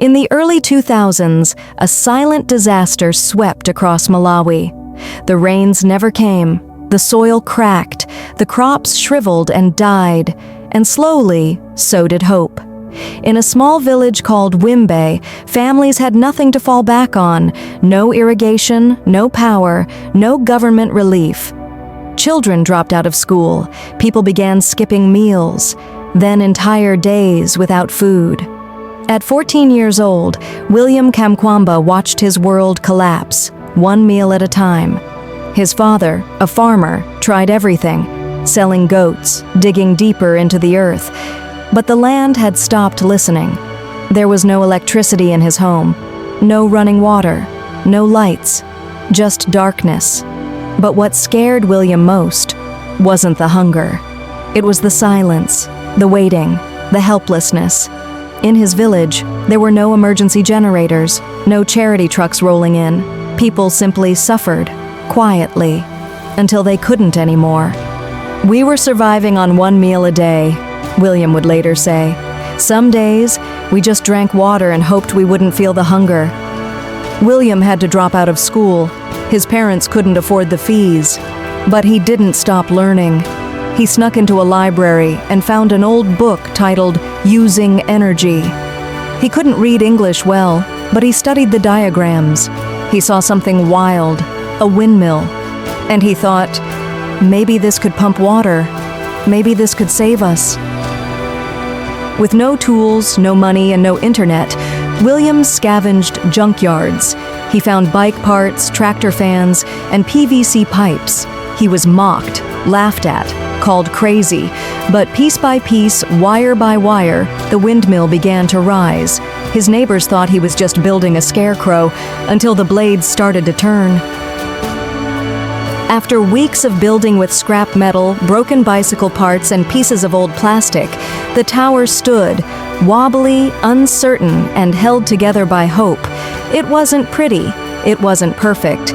In the early 2000s, a silent disaster swept across Malawi. The rains never came, the soil cracked, the crops shriveled and died, and slowly, so did hope. In a small village called Wimbe, families had nothing to fall back on, no irrigation, no power, no government relief. Children dropped out of school, people began skipping meals, then entire days without food. At 14 years old, William Kamkwamba watched his world collapse, one meal at a time. His father, a farmer, tried everything, selling goats, digging deeper into the earth, but the land had stopped listening. There was no electricity in his home, no running water, no lights, just darkness. But what scared William most wasn't the hunger. It was the silence, the waiting, the helplessness. In his village, there were no emergency generators, no charity trucks rolling in. People simply suffered, quietly, until they couldn't anymore. "We were surviving on one meal a day," William would later say. "Some days, we just drank water and hoped we wouldn't feel the hunger." William had to drop out of school. His parents couldn't afford the fees. But he didn't stop learning. He snuck into a library and found an old book titled Using Energy. He couldn't read English well, but he studied the diagrams. He saw something wild, a windmill, and he thought, maybe this could pump water. Maybe this could save us. With no tools, no money, and no internet, William scavenged junkyards. He found bike parts, tractor fans, and PVC pipes. He was mocked, laughed at, called crazy, but piece by piece, wire by wire, the windmill began to rise. His neighbors thought he was just building a scarecrow until the blades started to turn. After weeks of building with scrap metal, broken bicycle parts, and pieces of old plastic, the tower stood, wobbly, uncertain, and held together by hope. It wasn't pretty, it wasn't perfect,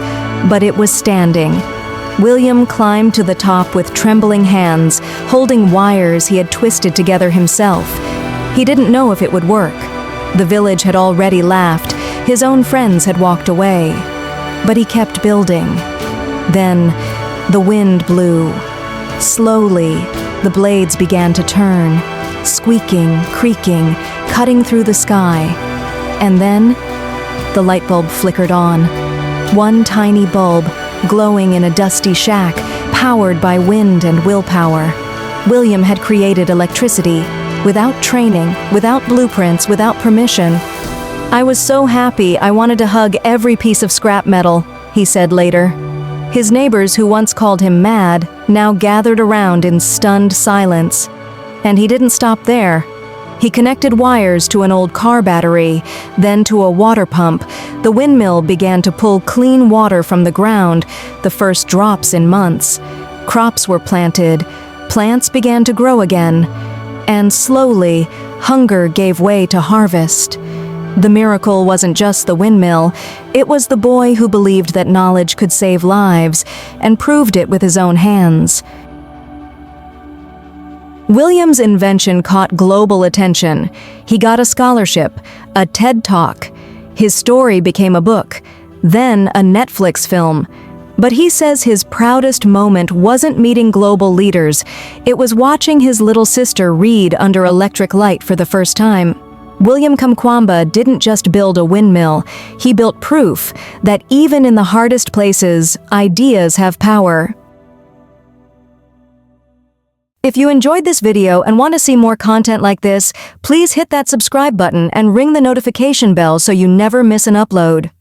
but it was standing. William climbed to the top with trembling hands, holding wires he had twisted together himself. He didn't know if it would work. The village had already laughed, his own friends had walked away. But he kept building. Then, the wind blew. Slowly, the blades began to turn, squeaking, creaking, cutting through the sky. And then, the light bulb flickered on. One tiny bulb, glowing in a dusty shack, powered by wind and willpower. William had created electricity, without training, without blueprints, without permission. "I was so happy I wanted to hug every piece of scrap metal," he said later. His neighbors, who once called him mad, now gathered around in stunned silence. And he didn't stop there. He connected wires to an old car battery, then to a water pump. The windmill began to pull clean water from the ground, the first drops in months. Crops were planted, plants began to grow again, and slowly, hunger gave way to harvest. The miracle wasn't just the windmill, it was the boy who believed that knowledge could save lives, and proved it with his own hands. William's invention caught global attention. He got a scholarship, a TED Talk. His story became a book, then a Netflix film. But he says his proudest moment wasn't meeting global leaders. It was watching his little sister read under electric light for the first time. William Kamkwamba didn't just build a windmill, he built proof that even in the hardest places, ideas have power. If you enjoyed this video and want to see more content like this, please hit that subscribe button and ring the notification bell so you never miss an upload.